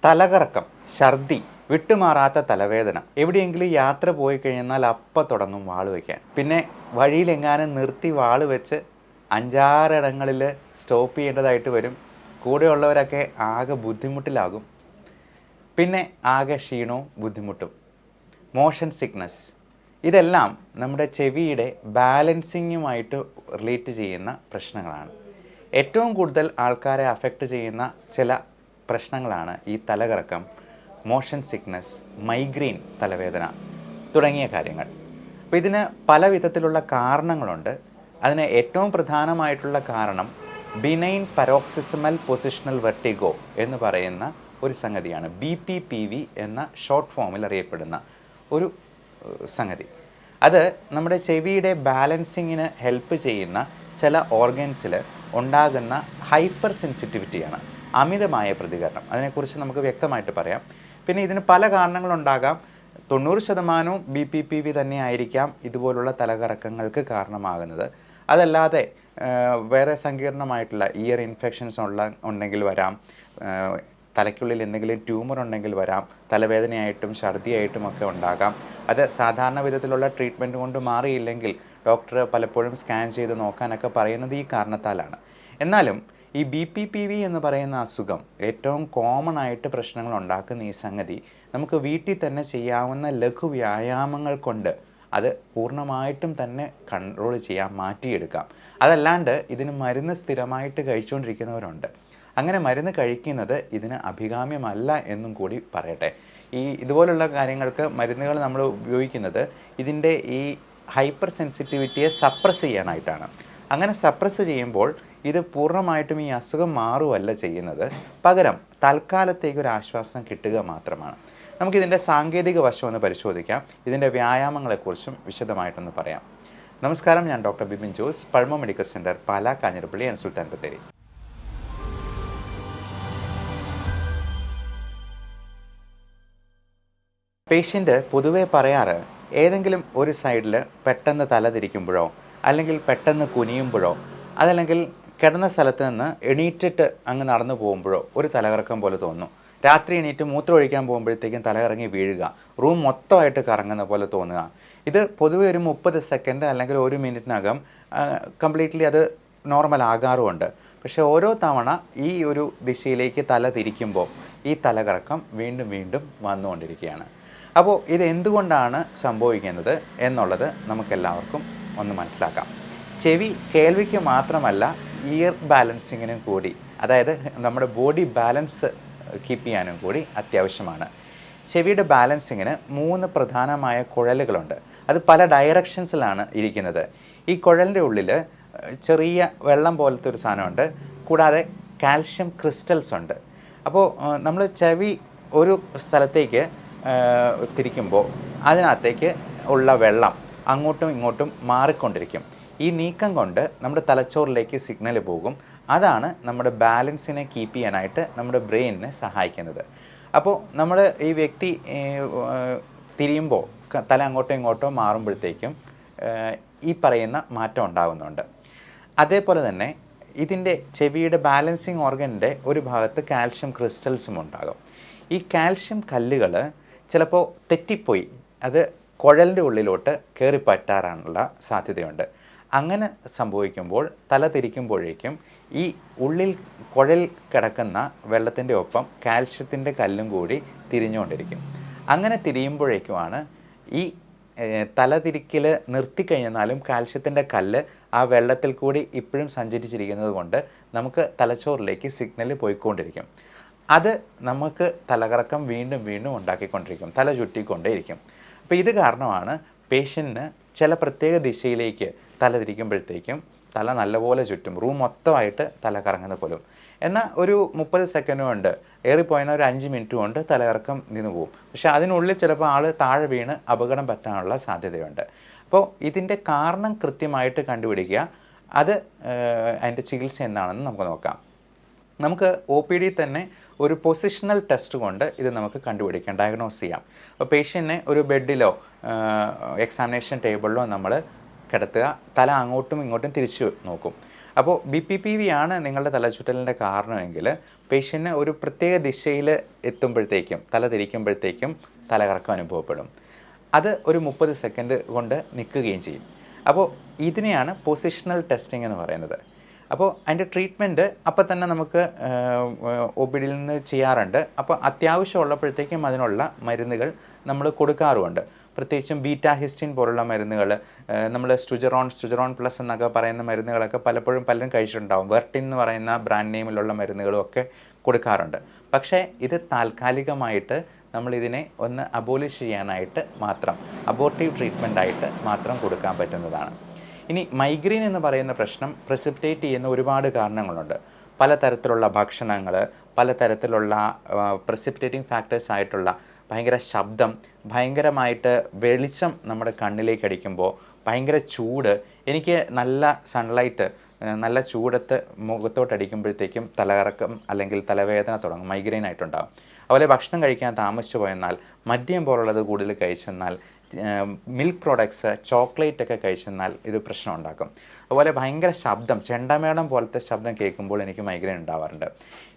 തലകറക്കം, ഛർദി, വിട്ടുമാറാത്ത തലവേദന, എവിടെയെങ്കിലും യാത്ര പോയി കഴിഞ്ഞാൽ അപ്പം തുടങ്ങും വാള് വയ്ക്കാൻ. പിന്നെ വഴിയിലെങ്ങാനും നിർത്തി വാള് വെച്ച് 5-6 ഇടങ്ങളിൽ സ്റ്റോപ്പ് ചെയ്യേണ്ടതായിട്ട് വരും. കൂടെയുള്ളവരൊക്കെ ആകെ ബുദ്ധിമുട്ടിലാകും. പിന്നെ ആകെ ക്ഷീണവും ബുദ്ധിമുട്ടും. മോഷൻ സിക്നസ്, ഇതെല്ലാം നമ്മുടെ ചെവിയുടെ ബാലൻസിങ്ങുമായിട്ട് റിലേറ്റ് ചെയ്യുന്ന പ്രശ്നങ്ങളാണ്. ഏറ്റവും കൂടുതൽ ആൾക്കാരെ അഫക്റ്റ് ചെയ്യുന്ന ചില പ്രശ്നങ്ങളാണ് ഈ തലകറക്കം, മോഷൻ സിക്നസ്, മൈഗ്രെയിൻ തലവേദന തുടങ്ങിയ കാര്യങ്ങൾ. അപ്പോൾ ഇതിന് പല വിധത്തിലുള്ള കാരണങ്ങളുണ്ട്. അതിന് ഏറ്റവും പ്രധാനമായിട്ടുള്ള കാരണം ബിനൈൻ പരോക്സിസമൽ പൊസിഷണൽ വെർട്ടിഗോ എന്ന് പറയുന്ന ഒരു സംഗതിയാണ്. BPPV എന്ന ഷോർട്ട് ഫോമിൽ അറിയപ്പെടുന്ന ഒരു സംഗതി. അത് നമ്മുടെ ചെവിയുടെ ബാലൻസിങ്ങിന് ഹെൽപ്പ് ചെയ്യുന്ന ചില ഓർഗൻസിൽ ഉണ്ടാകുന്ന ഹൈപ്പർ സെൻസിറ്റിവിറ്റിയാണ്, അമിതമായ പ്രതികരണം. അതിനെക്കുറിച്ച് നമുക്ക് വ്യക്തമായിട്ട് പറയാം. പിന്നെ ഇതിന് പല കാരണങ്ങളുണ്ടാകാം. 90% BPPV തന്നെ ആയിരിക്കാം ഇതുപോലുള്ള തലകറക്കങ്ങൾക്ക് കാരണമാകുന്നത്. അതല്ലാതെ വേറെ സങ്കീർണമായിട്ടുള്ള ഇയർ ഇൻഫെക്ഷൻസ് ഉണ്ടെങ്കിൽ വരാം, തലയ്ക്കുള്ളിൽ എന്തെങ്കിലും ട്യൂമർ ഉണ്ടെങ്കിൽ വരാം, തലവേദനയായിട്ടും ഛർദിയായിട്ടും ഒക്കെ ഉണ്ടാകാം. അത് സാധാരണ വിധത്തിലുള്ള ട്രീറ്റ്മെൻറ്റ് കൊണ്ട് മാറിയില്ലെങ്കിൽ ഡോക്ടർ പലപ്പോഴും സ്കാൻ ചെയ്ത് നോക്കാനൊക്കെ പറയുന്നത് ഈ കാരണത്താലാണ്. എന്നാലും ഈ BPPV എന്ന് പറയുന്ന അസുഖം ഏറ്റവും കോമൺ ആയിട്ട് പ്രശ്നങ്ങൾ ഉണ്ടാക്കുന്ന ഈ സംഗതി നമുക്ക് വീട്ടിൽ തന്നെ ചെയ്യാവുന്ന ലഘു വ്യായാമങ്ങൾ കൊണ്ട് അത് പൂർണ്ണമായിട്ടും തന്നെ കൺട്രോൾ ചെയ്യാം, മാറ്റിയെടുക്കാം. അതല്ലാണ്ട് ഇതിന് മരുന്ന് സ്ഥിരമായിട്ട് കഴിച്ചുകൊണ്ടിരിക്കുന്നവരുണ്ട്. അങ്ങനെ മരുന്ന് കഴിക്കുന്നത് ഇതിന് അഭികാമ്യമല്ല എന്നും കൂടി പറയട്ടെ. ഇതുപോലുള്ള കാര്യങ്ങൾക്ക് മരുന്നുകൾ നമ്മൾ ഉപയോഗിക്കുന്നത് ഇതിൻ്റെ ഈ ഹൈപ്പർ സെൻസിറ്റിവിറ്റിയെ സപ്രസ് ചെയ്യാനായിട്ടാണ്. അങ്ങനെ സപ്രസ് ചെയ്യുമ്പോൾ ഇത് പൂർണ്ണമായിട്ടും ഈ അസുഖം മാറുകയല്ല ചെയ്യുന്നത്, പകരം തൽക്കാലത്തേക്ക് ഒരു ആശ്വാസം കിട്ടുക മാത്രമാണ്. നമുക്കിതിൻ്റെ സാങ്കേതിക വശം ഒന്ന് പരിശോധിക്കാം. ഇതിൻ്റെ വ്യായാമങ്ങളെക്കുറിച്ചും വിശദമായിട്ടൊന്ന് പറയാം. നമസ്കാരം, ഞാൻ doctor Bipin Jose, Pulma medical centre, Pala, Kanjirappally and Sultan Bathery. Patient പൊതുവേ പറയാറ് ഏതെങ്കിലും ഒരു സൈഡിൽ പെട്ടെന്ന് തല തിരിക്കുമ്പോഴോ അല്ലെങ്കിൽ പെട്ടെന്ന് കുനിയുമ്പോഴോ അതല്ലെങ്കിൽ കിടന്ന സ്ഥലത്ത് നിന്ന് എണീറ്റിട്ട് അങ്ങ് നടന്നു പോകുമ്പോഴോ ഒരു തലകറക്കം പോലെ തോന്നുന്നു. രാത്രി എണീറ്റ് മൂത്രം ഒഴിക്കാൻ പോകുമ്പോഴത്തേക്കും തലകറങ്ങി വീഴുക, റൂം മൊത്തമായിട്ട് കറങ്ങുന്ന പോലെ തോന്നുക. ഇത് പൊതുവെ ഒരു 30 സെക്കൻഡ് അല്ലെങ്കിൽ 1 മിനിറ്റിനകം കംപ്ലീറ്റ്ലി അത് നോർമൽ ആകാറുമുണ്ട്. പക്ഷേ ഓരോ തവണ ഈ ഒരു ദിശയിലേക്ക് തല തിരിക്കുമ്പോൾ ഈ തലകറക്കം വീണ്ടും വീണ്ടും വന്നുകൊണ്ടിരിക്കുകയാണ്. അപ്പോൾ ഇത് എന്തുകൊണ്ടാണ് സംഭവിക്കുന്നത് എന്നുള്ളത് നമുക്കെല്ലാവർക്കും ഒന്ന് മനസ്സിലാക്കാം. ചെവി കേൾവിക്ക് മാത്രമല്ല ഇയർ ബാലൻസിങ്ങിനും കൂടി, അതായത് നമ്മുടെ ബോഡി ബാലൻസ് കീപ്പ് ചെയ്യാനും കൂടി അത്യാവശ്യമാണ്. ചെവിയുടെ ബാലൻസിങ്ങിന് 3 പ്രധാനമായ കുഴലുകളുണ്ട്. അത് പല ഡയറക്ഷൻസിലാണ് ഇരിക്കുന്നത്. ഈ കുഴലിൻ്റെ ഉള്ളിൽ ചെറിയ വെള്ളം പോലത്തെ ഒരു സാധനമുണ്ട്, കൂടാതെ കാൽഷ്യം ക്രിസ്റ്റൽസ് ഉണ്ട്. അപ്പോൾ നമ്മൾ ചെവി ഒരു സ്ഥലത്തേക്ക് തിരിക്കുമ്പോൾ അതിനകത്തേക്ക് ഉള്ള വെള്ളം അങ്ങോട്ടും ഇങ്ങോട്ടും മാറിക്കൊണ്ടിരിക്കും. ഈ നീക്കം കൊണ്ട് നമ്മുടെ തലച്ചോറിലേക്ക് സിഗ്നൽ പോകും. അതാണ് നമ്മുടെ ബാലൻസിനെ കീപ്പ് ചെയ്യാനായിട്ട് നമ്മുടെ ബ്രെയിനിനെ സഹായിക്കുന്നത്. അപ്പോൾ നമ്മൾ ഈ വ്യക്തി തിരിയുമ്പോൾ തല അങ്ങോട്ടോ ഇങ്ങോട്ടോ മാറുമ്പോഴത്തേക്കും ഈ പറയുന്ന മാറ്റം ഉണ്ടാകുന്നുണ്ട്. അതേപോലെ തന്നെ ഇതിൻ്റെ ചെവിയുടെ ബാലൻസിങ് ഓർഗനിൻ്റെ ഒരു ഭാഗത്ത് കാൽഷ്യം ക്രിസ്റ്റൽസും ഉണ്ടാകും. ഈ കാൽഷ്യം കല്ലുകൾ ചിലപ്പോൾ തെറ്റിപ്പോയി അത് കുഴലിൻ്റെ ഉള്ളിലോട്ട് കയറിപ്പറ്റാനുള്ള സാധ്യതയുണ്ട്. അങ്ങനെ സംഭവിക്കുമ്പോൾ തല തിരിക്കുമ്പോഴേക്കും ഈ ഉള്ളിൽ കുഴൽ കിടക്കുന്ന വെള്ളത്തിൻ്റെ ഒപ്പം കാൽഷ്യത്തിൻ്റെ കല്ലും കൂടി തിരിഞ്ഞുകൊണ്ടിരിക്കും. അങ്ങനെ തിരിയുമ്പോഴേക്കുമാണ് ഈ തലതിരിക്കൽ നിർത്തിക്കഴിഞ്ഞാലും കാൽഷ്യത്തിൻ്റെ കല്ല് ആ വെള്ളത്തിൽ കൂടി ഇപ്പോഴും സഞ്ചരിച്ചിരിക്കുന്നത് കൊണ്ട് നമുക്ക് തലച്ചോറിലേക്ക് സിഗ്നൽ പോയിക്കൊണ്ടിരിക്കും. അത് നമുക്ക് തലകറക്കം വീണ്ടും വീണ്ടും ഉണ്ടാക്കിക്കൊണ്ടിരിക്കും, തല ചുറ്റിക്കൊണ്ടേയിരിക്കും. അപ്പോൾ ഇത് കാരണമാണ് പേഷ്യൻറ്റിന് ചില പ്രത്യേക ദിശയിലേക്ക് തല തിരിക്കുമ്പോഴത്തേക്കും തല നല്ലപോലെ ചുറ്റും, റൂം മൊത്തമായിട്ട് തല കറങ്ങുന്ന പോലും. എന്നാൽ ഒരു 30 സെക്കൻഡ് കൊണ്ട് ഏറിപ്പോയെന്ന ഒരു 5 മിനിറ്റ് കൊണ്ട് തലകറക്കം നിന്ന് പോകും. പക്ഷേ അതിനുള്ളിൽ ചിലപ്പോൾ ആൾ താഴെ വീണ് അപകടം പറ്റാനുള്ള സാധ്യതയുണ്ട്. അപ്പോൾ ഇതിൻ്റെ കാരണം കൃത്യമായിട്ട് കണ്ടുപിടിക്കുക. അത് അതിൻ്റെ ചികിത്സ എന്താണെന്ന് നമുക്ക് നോക്കാം. നമുക്ക് OPD തന്നെ ഒരു പൊസിഷണൽ ടെസ്റ്റ് കൊണ്ട് ഇത് നമുക്ക് കണ്ടുപിടിക്കാം, ഡയഗ്നോസ് ചെയ്യാം. അപ്പോൾ പേഷ്യൻറ്റിനെ ഒരു ബെഡിലോ എക്സാമിനേഷൻ ടേബിളിലോ നമ്മൾ കിടത്തുക, തല അങ്ങോട്ടും ഇങ്ങോട്ടും തിരിച്ചു നോക്കും. അപ്പോൾ BPPV ആണ് നിങ്ങളുടെ തലചുറ്റലിൻ്റെ കാരണമെങ്കിൽ പേഷ്യൻറ്റിന് ഒരു പ്രത്യേക ദിശയിൽ എത്തുമ്പോഴത്തേക്കും തല തിരിക്കുമ്പോഴത്തേക്കും തലകറക്കം അനുഭവപ്പെടും. അത് ഒരു 30 സെക്കൻഡ് കൊണ്ട് നിൽക്കുകയും ചെയ്യും. അപ്പോൾ ഇതിനെയാണ് പൊസിഷണൽ ടെസ്റ്റിംഗ് എന്ന് പറയുന്നത്. അപ്പോൾ അതിൻ്റെ ട്രീറ്റ്മെൻറ്റ് അപ്പം തന്നെ നമുക്ക് OPDയിൽ നിന്ന് ചെയ്യാറുണ്ട്. അപ്പോൾ അത്യാവശ്യം ഉള്ളപ്പോഴത്തേക്കും അതിനുള്ള മരുന്നുകൾ നമ്മൾ കൊടുക്കാറുമുണ്ട്. പ്രത്യേകിച്ചും ബീറ്റാഹിസ്റ്റിൻ പോലുള്ള മരുന്നുകൾ, നമ്മൾ സ്റ്റുജറോൺ പ്ലസ് എന്നൊക്കെ പറയുന്ന മരുന്നുകളൊക്കെ പലപ്പോഴും പലരും കഴിച്ചിട്ടുണ്ടാവും. വെർട്ടിൻ എന്ന് പറയുന്ന ബ്രാൻഡ് നെയിമിലുള്ള മരുന്നുകളും ഒക്കെ കൊടുക്കാറുണ്ട്. പക്ഷേ ഇത് താൽക്കാലികമായിട്ട് നമ്മളിതിനെ ഒന്ന് അബോലിഷ് ചെയ്യാനായിട്ട് മാത്രം, അബോർട്ടീവ് ട്രീറ്റ്മെൻറ്റായിട്ട് മാത്രം കൊടുക്കാൻ പറ്റുന്നതാണ്. ഇനി മൈഗ്രെയിൻ എന്ന് പറയുന്ന പ്രശ്നം പ്രസിപ്പിറ്റേറ്റ് ചെയ്യുന്ന ഒരുപാട് കാരണങ്ങളുണ്ട്. പലതരത്തിലുള്ള ഭക്ഷണങ്ങൾ, പലതരത്തിലുള്ള പ്രസിപ്പിറ്റേറ്റിംഗ് ഫാക്ടേഴ്സ് ആയിട്ടുള്ള ഭയങ്കര ശബ്ദം, ഭയങ്കരമായിട്ട് വെളിച്ചം നമ്മുടെ കണ്ണിലേക്ക് അടിക്കുമ്പോൾ, ഭയങ്കര ചൂട്, എനിക്ക് നല്ല സൺലൈറ്റ്, നല്ല ചൂടത്ത് മുഖത്തോട്ടടിക്കുമ്പോഴത്തേക്കും തലകറക്കം അല്ലെങ്കിൽ തലവേദന തുടങ്ങും, മൈഗ്രെയിൻ ആയിട്ടുണ്ടാകും. അതുപോലെ ഭക്ഷണം കഴിക്കാൻ താമസിച്ചു പോയെന്നാൽ, മദ്യം പോലുള്ളത് കൂടുതൽ കഴിച്ചെന്നാൽ, മിൽക്ക് പ്രോഡക്ട്സ്, ചോക്ലേറ്റ് ഒക്കെ കഴിച്ചെന്നാൽ ഇത് പ്രശ്നം ഉണ്ടാക്കും. അതുപോലെ ഭയങ്കര ശബ്ദം, ചെണ്ടമേളം പോലത്തെ ശബ്ദം കേൾക്കുമ്പോൾ എനിക്ക് മൈഗ്രെയിൻ ഉണ്ടാവാറുണ്ട്.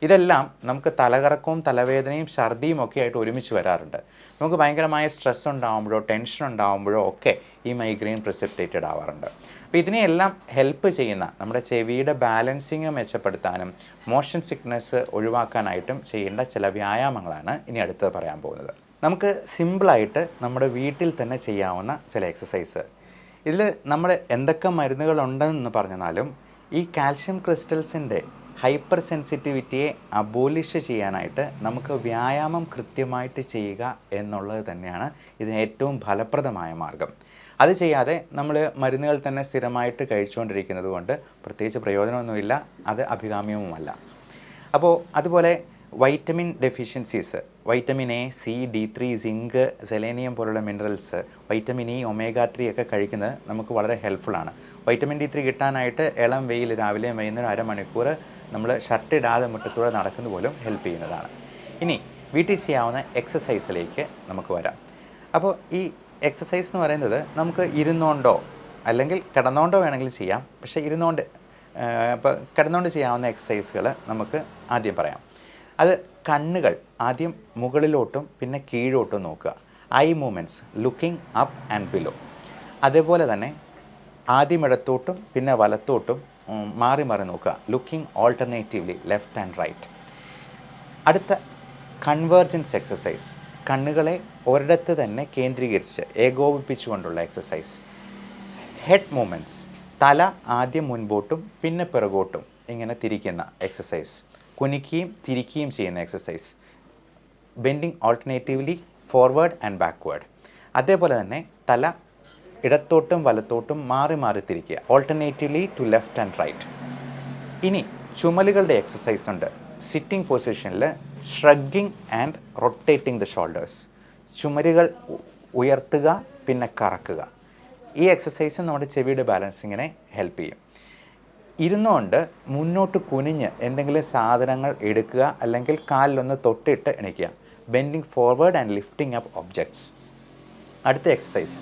ഇതെല്ലാം നമുക്ക് തലകറക്കവും തലവേദനയും ഛർദിയും ഒക്കെ ആയിട്ട് ഒരുമിച്ച് വരാറുണ്ട്. നമുക്ക് ഭയങ്കരമായ സ്ട്രെസ് ഉണ്ടാകുമ്പോഴോ ടെൻഷൻ ഉണ്ടാകുമ്പോഴോ ഒക്കെ ഈ മൈഗ്രെയിൻ പ്രിസിപ്പിറ്റേറ്റഡ് ആവാറുണ്ട്. അപ്പോൾ ഇതിനെയെല്ലാം ഹെൽപ്പ് ചെയ്യുന്ന, നമ്മുടെ ചെവിയുടെ ബാലൻസിങ് മെച്ചപ്പെടുത്താനും മോഷൻ സിക്നസ് ഒഴിവാക്കാനായിട്ടും ചെയ്യേണ്ട ചില വ്യായാമങ്ങളാണ് ഇനി അടുത്ത് പറയാൻ പോകുന്നത്. നമുക്ക് സിമ്പിളായിട്ട് നമ്മുടെ വീട്ടിൽ തന്നെ ചെയ്യാവുന്ന ചില എക്സസൈസ്. ഇതിൽ നമ്മൾ എന്തൊക്കെ മരുന്നുകളുണ്ടെന്ന് പറഞ്ഞാലും ഈ കാൽഷ്യം ക്രിസ്റ്റൽസിൻ്റെ ഹൈപ്പർ സെൻസിറ്റിവിറ്റിയെ അബോലിഷ് ചെയ്യാനായിട്ട് നമുക്ക് വ്യായാമം കൃത്യമായിട്ട് ചെയ്യുക എന്നുള്ളത് തന്നെയാണ് ഇതിന് ഏറ്റവും ഫലപ്രദമായ മാർഗം. അത് ചെയ്യാതെ നമ്മൾ മരുന്നുകൾ തന്നെ സ്ഥിരമായിട്ട് കഴിച്ചുകൊണ്ടിരിക്കുന്നത് കൊണ്ട് പ്രത്യേകിച്ച് പ്രയോജനമൊന്നുമില്ല, അത് അഭികാമ്യവുമല്ല. അപ്പോൾ അതുപോലെ vitamin deficiencies, vitamin A, C, D3, zinc, selenium പോലുള്ള മിനറൽസ്, വൈറ്റമിൻ ഇ, ഒമേഗ 3 ഒക്കെ കഴിക്കുന്നത് നമുക്ക് വളരെ ഹെൽപ്ഫുള്ളാണ്. വൈറ്റമിൻ D3 കിട്ടാനായിട്ട് ഇളം വെയിൽ രാവിലെയും വൈകുന്നേരം അരമണിക്കൂർ നമ്മൾ ഷർട്ട് ഇടാതെ മുറ്റത്തൂടെ നടക്കുന്നത് പോലും ഹെൽപ്പ് ചെയ്യുന്നതാണ്. ഇനി വീട്ടിൽ ചെയ്യാവുന്ന എക്സസൈസിലേക്ക് നമുക്ക് വരാം. അപ്പോൾ ഈ എക്സസൈസ് എന്ന് പറയുന്നത് നമുക്ക് ഇരുന്നുകൊണ്ടോ അല്ലെങ്കിൽ കിടന്നുകൊണ്ടോ വേണമെങ്കിൽ ചെയ്യാം. പക്ഷേ ഇപ്പോൾ കിടന്നുകൊണ്ട് ചെയ്യാവുന്ന എക്സസൈസുകൾ നമുക്ക് ആദ്യം പറയാം. അത് കണ്ണുകൾ ആദ്യം മുകളിലോട്ടും പിന്നെ കീഴോട്ടും നോക്കുക. Eye movements, looking up and below. അതേപോലെ തന്നെ ആദ്യം ഇടത്തോട്ടും പിന്നെ വലത്തോട്ടും മാറി മാറി നോക്കുക. Looking alternatively left and right. അടുത്ത കൺവേർജൻസ് എക്സസൈസ്, കണ്ണുകളെ ഒരിടത്ത് തന്നെ കേന്ദ്രീകരിച്ച് ഏകോപിപ്പിച്ചുകൊണ്ടുള്ള എക്സസൈസ്. ഹെഡ് മൂവ്മെൻറ്റ്സ്, തല ആദ്യം മുൻപോട്ടും പിന്നെ പിറകോട്ടും ഇങ്ങനെ തിരിക്കുന്ന എക്സസൈസ്. കുനിക്കുകയും തിരിക്കുകയും ചെയ്യുന്ന exercise. Bending alternatively forward and backward. അതേപോലെ തന്നെ തല ഇടത്തോട്ടും വലത്തോട്ടും മാറി മാറി തിരിക്കുക. Alternatively to left and right. ഇനി ചുമലുകളുടെ എക്സസൈസ് ഉണ്ട്. സിറ്റിംഗ് പൊസിഷനിൽ shrugging and rotating the shoulders. ചുമലുകൾ ഉയർത്തുക പിന്നെ കറക്കുക. ഈ എക്സസൈസും നമ്മുടെ ചെവിയുടെ ബാലൻസിങ്ങിനെ ഹെൽപ്പ് ചെയ്യും. ഇരുന്നുകൊണ്ട് മുന്നോട്ട് കുനിഞ്ഞ് എന്തെങ്കിലും സാധനങ്ങൾ എടുക്കുക അല്ലെങ്കിൽ കാലിലൊന്ന് തൊട്ടിട്ട് എണീക്കുക. Bending forward and lifting up objects. അടുത്ത എക്സസൈസ്,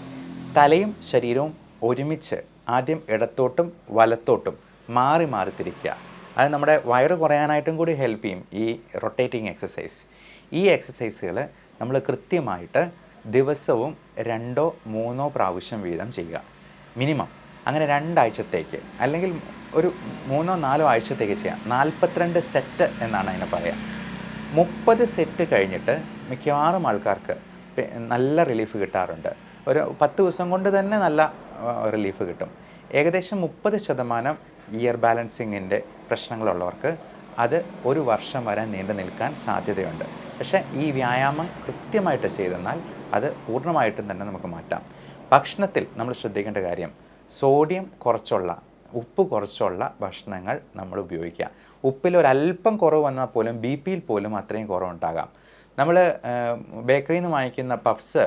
തലയും ശരീരവും ഒരുമിച്ച് ആദ്യം ഇടത്തോട്ടും വലത്തോട്ടും മാറി മാറി തിരിക്കുക. അത് നമ്മുടെ വയറ് കുറയാനായിട്ടും കൂടി ഹെൽപ്പ് ചെയ്യും ഈ റൊട്ടേറ്റിംഗ് എക്സസൈസ്. ഈ എക്സസൈസുകൾ നമ്മൾ കൃത്യമായിട്ട് ദിവസവും 2 or 3 പ്രാവശ്യം വീതം ചെയ്യുക മിനിമം. അങ്ങനെ 2 ആഴ്ചത്തേക്ക് അല്ലെങ്കിൽ ഒരു 3 or 4 ആഴ്ചത്തേക്ക് ചെയ്യാം. 42 സെറ്റ് എന്നാണ് അതിനെ പറയുക. 30 സെറ്റ് കഴിഞ്ഞിട്ട് മിക്കവാറും ആൾക്കാർക്ക് നല്ല റിലീഫ് കിട്ടാറുണ്ട്. ഒരു 10 ദിവസം കൊണ്ട് തന്നെ നല്ല റിലീഫ് കിട്ടും. ഏകദേശം 30% ഇയർ ബാലൻസിങ്ങിൻ്റെ പ്രശ്നങ്ങളുള്ളവർക്ക് അത് 1 വർഷം വരെ നീണ്ടു നിൽക്കാൻ സാധ്യതയുണ്ട്. പക്ഷേ ഈ വ്യായാമം കൃത്യമായിട്ട് ചെയ്തെന്നാൽ അത് പൂർണ്ണമായിട്ടും തന്നെ നമുക്ക് മാറ്റാം. ഭക്ഷണത്തിൽ നമ്മൾ ശ്രദ്ധിക്കേണ്ട കാര്യം, സോഡിയം കുറച്ചുള്ള, ഉപ്പ് കുറച്ചുള്ള ഭക്ഷണങ്ങൾ നമ്മൾ ഉപയോഗിക്കുക. ഉപ്പിൽ ഒരല്പം കുറവ് വന്നാൽ പോലും BP പോലും അത്രയും കുറവുണ്ടാകാം. നമ്മൾ ബേക്കറിയിൽ നിന്ന് വാങ്ങിക്കുന്ന പഫ്സ്,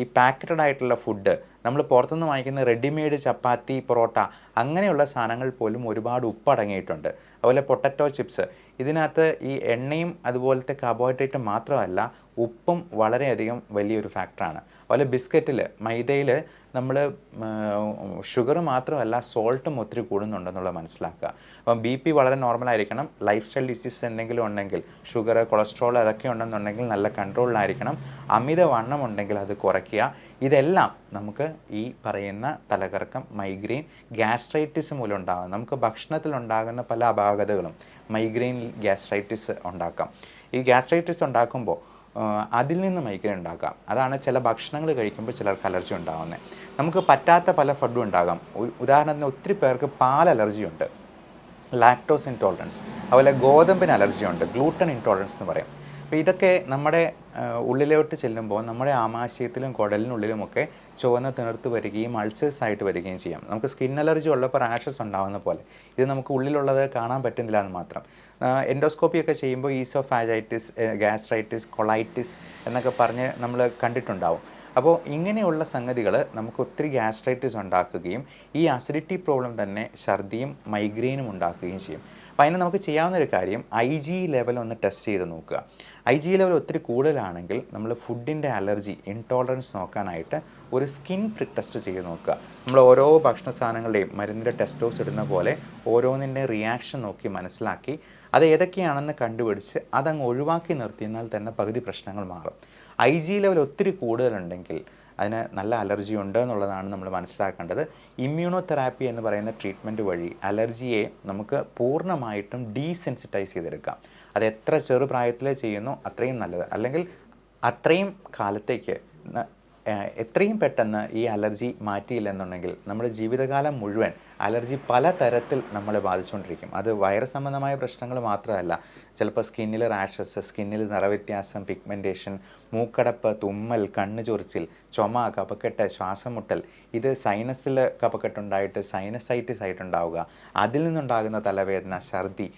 ഈ പാക്കറ്റഡ് ആയിട്ടുള്ള ഫുഡ്, നമ്മൾ പുറത്തുനിന്ന് വാങ്ങിക്കുന്ന റെഡിമെയ്ഡ് ചപ്പാത്തി, പൊറോട്ട അങ്ങനെയുള്ള സാധനങ്ങൾ പോലും ഒരുപാട് ഉപ്പടങ്ങിയിട്ടുണ്ട്. അതുപോലെ പൊട്ടറ്റോ ചിപ്സ്, ഇതിനകത്ത് ഈ എണ്ണയും അതുപോലത്തെ കാർബോഹൈഡ്രേറ്റ് മാത്രമല്ല ഉപ്പും വളരെയധികം വലിയൊരു ഫാക്ടറാണ്. അതുപോലെ ബിസ്ക്കറ്റിൽ മൈദയിൽ നമ്മൾ ഷുഗർ മാത്രമല്ല സോൾട്ടും ഒത്തിരി കൂടുന്നുണ്ടെന്നുള്ളത് മനസ്സിലാക്കുക. അപ്പം ബി പി വളരെ നോർമലായിരിക്കണം. ലൈഫ് സ്റ്റൈൽ ഡിസീസ് എന്തെങ്കിലും ഉണ്ടെങ്കിൽ ഷുഗർ, കൊളസ്ട്രോൾ അതൊക്കെ ഉണ്ടെന്നുണ്ടെങ്കിൽ നല്ല കൺട്രോളിലായിരിക്കണം. അമിതവണ്ണം ഉണ്ടെങ്കിൽ അത് കുറയ്ക്കുക. ഇതെല്ലാം നമുക്ക് ഈ പറയുന്ന തലകറക്കം, മൈഗ്രെയിൻ, ഗ്യാസ്ട്രൈറ്റിസ് മൂലം ഉണ്ടാകും. നമുക്ക് ഭക്ഷണത്തിലുണ്ടാകുന്ന പല അപാകതകളും മൈഗ്രെയിൻ, ഗ്യാസ്ട്രൈറ്റിസ് ഉണ്ടാക്കാം. ഈ ഗ്യാസ്ട്രൈറ്റിസ് ഉണ്ടാക്കുമ്പോൾ അതിൽ നിന്ന് മൈഗ്രെയിൻ ഉണ്ടാക്കാം. അതാണ് ചില ഭക്ഷണങ്ങൾ കഴിക്കുമ്പോൾ ചിലർക്ക് അലർജി ഉണ്ടാകുന്നത്. നമുക്ക് പറ്റാത്ത പല ഫുഡും ഉണ്ടാകാം. ഉദാഹരണത്തിന് ഒത്തിരി പേർക്ക് പാൽ അലർജിയുണ്ട്, ലാക്ടോസ് ഇൻടോളറൻസ്, അതുപോലെ ഗോതമ്പിന് അലർജിയുണ്ട്, ഗ്ലൂട്ടൻ ഇൻടോളറൻസ് എന്ന് പറയും. അപ്പോൾ ഇതൊക്കെ നമ്മുടെ ഉള്ളിലോട്ട് ചെല്ലുമ്പോൾ നമ്മുടെ ആമാശയത്തിലും കുടലിനുള്ളിലുമൊക്കെ ചുവന്ന തിണർത്ത് വരികയും അൾസേഴ്സ് ആയിട്ട് വരികയും ചെയ്യാം. നമുക്ക് സ്കിൻ അലർജി ഉള്ളപ്പോൾ റാഷസ് ഉണ്ടാകുന്ന പോലെ ഇത് നമുക്ക് ഉള്ളിലുള്ളത് കാണാൻ പറ്റുന്നില്ല എന്ന് മാത്രം. എൻഡോസ്കോപ്പി ഒക്കെ ചെയ്യുമ്പോൾ ഈസോഫാജൈറ്റിസ്, ഗ്യാസ്ട്രൈറ്റിസ്, കൊളൈറ്റിസ് എന്നൊക്കെ പറഞ്ഞ് നമ്മൾ കണ്ടിട്ടുണ്ടാവും. അപ്പോൾ ഇങ്ങനെയുള്ള സംഗതികൾ നമുക്ക് ഒത്തിരി ഗ്യാസ്ട്രൈറ്റിസ് ഉണ്ടാക്കുകയും ഈ അസിഡിറ്റി പ്രോബ്ലം തന്നെ ഛർദിയും മൈഗ്രെയിനും ഉണ്ടാക്കുകയും ചെയ്യും. അപ്പോൾ അതിന് നമുക്ക് ചെയ്യാവുന്നൊരു കാര്യം IG ലെവൽ ഒന്ന് ടെസ്റ്റ് ചെയ്ത് നോക്കുക. IG ലെവൽ ഒത്തിരി കൂടുതലാണെങ്കിൽ നമ്മൾ ഫുഡിൻ്റെ അലർജി, ഇൻടോളറൻസ് നോക്കാനായിട്ട് ഒരു സ്കിൻ പ്രിക് ടെസ്റ്റ് ചെയ്ത് നോക്കുക. നമ്മൾ ഓരോ ഭക്ഷണ സാധനങ്ങളുടെയും മരുന്നിൻ്റെ ടെസ്റ്റോസ് ഇടുന്ന പോലെ ഓരോന്നിൻ്റെ റിയാക്ഷൻ നോക്കി മനസ്സിലാക്കി അത് ഏതൊക്കെയാണെന്ന് കണ്ടുപിടിച്ച് അതങ്ങ് ഒഴിവാക്കി നിർത്തിയാൽ തന്നെ പകുതി പ്രശ്നങ്ങൾ മാറും. IG ലെവൽ ഒത്തിരി കൂടുതലുണ്ടെങ്കിൽ അതിന് നല്ല അലർജി ഉണ്ട് എന്നുള്ളതാണ് നമ്മൾ മനസ്സിലാക്കേണ്ടത്. ഇമ്മ്യൂണോതെറാപ്പി എന്ന് പറയുന്ന ട്രീറ്റ്മെൻറ്റ് വഴി അലർജിയെ നമുക്ക് പൂർണ്ണമായിട്ടും ഡീസെൻസിറ്റൈസ് ചെയ്തെടുക്കാം. അത് എത്ര ചെറുപ്രായത്തിൽ ചെയ്യുന്നു അത്രയും നല്ലത്. അല്ലെങ്കിൽ അത്രയും കാലത്തേക്ക് എത്രയും പെട്ടെന്ന് ഈ അലർജി മാറ്റിയില്ലെന്നുണ്ടെങ്കിൽ നമ്മുടെ ജീവിതകാലം മുഴുവൻ അലർജി പല തരത്തിൽ നമ്മളെ ബാധിച്ചുകൊണ്ടിരിക്കും. അത് വൈറസ് സംബന്ധമായ പ്രശ്നങ്ങൾ മാത്രമല്ല, ചിലപ്പോൾ സ്കിന്നിൽ റാഷസ്, സ്കിന്നിൽ നിറവ്യത്യാസം, പിഗ്മെൻറ്റേഷൻ, മൂക്കടപ്പ്, തുമ്മൽ, കണ്ണ് ചൊറിച്ചിൽ, ചുമ, കഫക്കെട്ട്, ശ്വാസം മുട്ടൽ, ഇത് സൈനസിൽ കഫക്കെട്ടുണ്ടായിട്ട് സൈനസൈറ്റിസ് ആയിട്ടുണ്ടാവുക, അതിൽ നിന്നുണ്ടാകുന്ന തലവേദന, ഛർദി,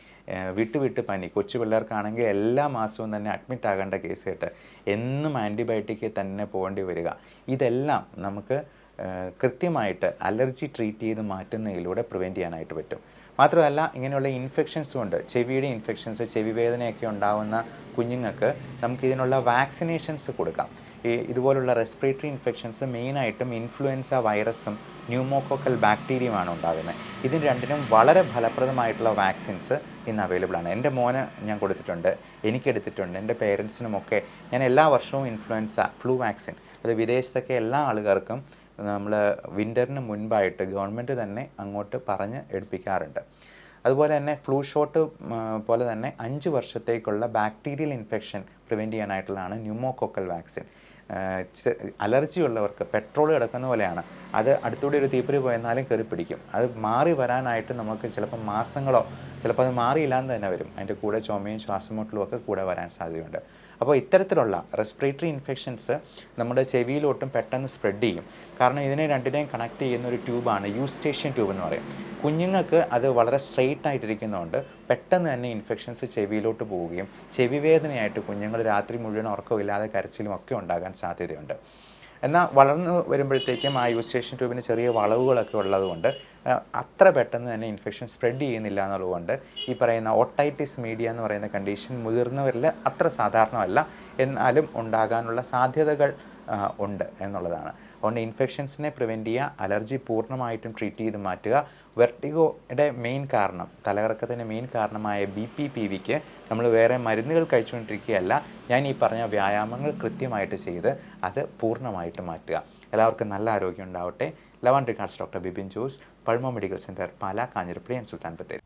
വിട്ട് പനി, കൊച്ചു പിള്ളേർക്കാണെങ്കിൽ എല്ലാ മാസവും തന്നെ അഡ്മിറ്റ് ആകേണ്ട കേസായിട്ട് എന്നും ആൻറ്റിബയോട്ടിക്ക് തന്നെ പോകേണ്ടി വരിക. ഇതെല്ലാം നമുക്ക് കൃത്യമായിട്ട് അലർജി ട്രീറ്റ് ചെയ്ത് മാറ്റുന്നതിലൂടെ പ്രിവെൻറ്റ് ചെയ്യാനായിട്ട് പറ്റും. മാത്രമല്ല ഇങ്ങനെയുള്ള ഇൻഫെക്ഷൻസ് കൊണ്ട് ചെവിയുടെ ഇൻഫെക്ഷൻസ്, ചെവി വേദനയൊക്കെ ഉണ്ടാകുന്ന കുഞ്ഞുങ്ങൾക്ക് നമുക്കിതിനുള്ള വാക്സിനേഷൻസ് കൊടുക്കാം. ഇതുപോലുള്ള റെസ്പിറേറ്ററി ഇൻഫെക്ഷൻസ് മെയിനായിട്ടും ഇൻഫ്ലുവൻസ വൈറസും ന്യൂമോകോക്കൽ ബാക്ടീരിയയുമാണ് ഉണ്ടാകുന്നത്. ഇതിന് രണ്ടിനും വളരെ ഫലപ്രദമായിട്ടുള്ള വാക്സിൻസ് ഇന്ന് അവൈലബിൾ ആണ്. എൻ്റെ മോന് ഞാൻ കൊടുത്തിട്ടുണ്ട്, എനിക്കെടുത്തിട്ടുണ്ട്, എൻ്റെ പേരൻസിനുമൊക്കെ ഞാൻ എല്ലാ വർഷവും ഇൻഫ്ലുവൻസ ഫ്ലൂ വാക്സിൻ, അത് വിദേശത്തൊക്കെ എല്ലാ ആളുകൾക്കും നമ്മൾ വിൻ്ററിന് മുൻപായിട്ട് ഗവൺമെൻറ് തന്നെ അങ്ങോട്ട് പറഞ്ഞ് എടുപ്പിക്കാറുണ്ട്. അതുപോലെ തന്നെ ഫ്ലൂ ഷോട്ട് പോലെ തന്നെ 5 വർഷത്തേക്കുള്ള ബാക്ടീരിയൽ ഇൻഫെക്ഷൻ പ്രിവെൻറ്റ് ചെയ്യാനായിട്ടുള്ളതാണ് ന്യൂമോകോക്കൽ വാക്സിൻ. അലർജി ഉള്ളവർക്ക് പെട്രോൾ കിടക്കുന്ന പോലെയാണ്, അത് അടുത്തൂടെ ഒരു തീപ്പൊരി പോയെന്നാലും കയറി പിടിക്കും. അത് മാറി വരാനായിട്ട് നമുക്ക് ചിലപ്പോൾ മാസങ്ങളോ, ചിലപ്പോൾ അത് മാറിയില്ലാന്ന് തന്നെ വരും. അതിൻ്റെ കൂടെ ചുമയും ശ്വാസമുട്ടലും ഒക്കെ കൂടെ വരാൻ സാധ്യതയുണ്ട്. അപ്പോൾ ഇത്തരത്തിലുള്ള റെസ്പിറേറ്ററി ഇൻഫെക്ഷൻസ് നമ്മുടെ ചെവിയിലോട്ടും പെട്ടെന്ന് സ്പ്രെഡ് ചെയ്യും. കാരണം ഇതിനെ രണ്ടിനെയും കണക്ട് ചെയ്യുന്ന ഒരു ട്യൂബാണ് യൂസ്റ്റേഷ്യൻ ട്യൂബ് എന്ന് പറയും. കുഞ്ഞുങ്ങൾക്ക് അത് വളരെ സ്ട്രെയിറ്റ് ആയിട്ടിരിക്കുന്നതുകൊണ്ട് പെട്ടെന്ന് തന്നെ ഇൻഫെക്ഷൻസ് ചെവിയിലോട്ട് പോവുകയും ചെവി വേദനയായിട്ട് കുഞ്ഞുങ്ങൾ രാത്രി മുഴുവൻ ഉറക്കമില്ലാതെ കരച്ചിലും ഒക്കെ ഉണ്ടാകാൻ സാധ്യതയുണ്ട്. എന്നാൽ വളർന്നു വരുമ്പോഴത്തേക്കും ആ യൂസ്റ്റേഷൻ ട്യൂബിന് ചെറിയ വളവുകളൊക്കെ ഉള്ളതുകൊണ്ട് അത്ര പെട്ടെന്ന് തന്നെ ഇൻഫെക്ഷൻ സ്പ്രെഡ് ചെയ്യുന്നില്ല എന്നുള്ളതുകൊണ്ട് ഈ പറയുന്ന ഓട്ടൈറ്റിസ് മീഡിയ എന്ന് പറയുന്ന കണ്ടീഷൻ മുതിർന്നവരിൽ അത്ര സാധാരണമല്ല, എന്നാലും ഉണ്ടാകാനുള്ള സാധ്യതകൾ ഉണ്ട് എന്നുള്ളതാണ്. അതുകൊണ്ട് ഇൻഫെക്ഷൻസിനെ പ്രിവെൻറ്റ് ചെയ്യുക, അലർജി പൂർണ്ണമായിട്ടും ട്രീറ്റ് ചെയ്ത് മാറ്റുക. വെർട്ടിഗോയുടെ മെയിൻ കാരണം, തലകറക്കത്തിൻ്റെ മെയിൻ കാരണമായ BPPVക്ക് നമ്മൾ വേറെ മരുന്നുകൾ കഴിച്ചുകൊണ്ടിരിക്കുകയല്ല, ഞാൻ ഈ പറഞ്ഞ വ്യായാമങ്ങൾ കൃത്യമായിട്ട് ചെയ്ത് അത് പൂർണ്ണമായിട്ട് മാറ്റുക. എല്ലാവർക്കും നല്ല ആരോഗ്യം ഉണ്ടാവട്ടെ. Love and regards doctor Bipin Jose, pulmo medical centre, Pala, Kanjirappally and Sultan Bathery.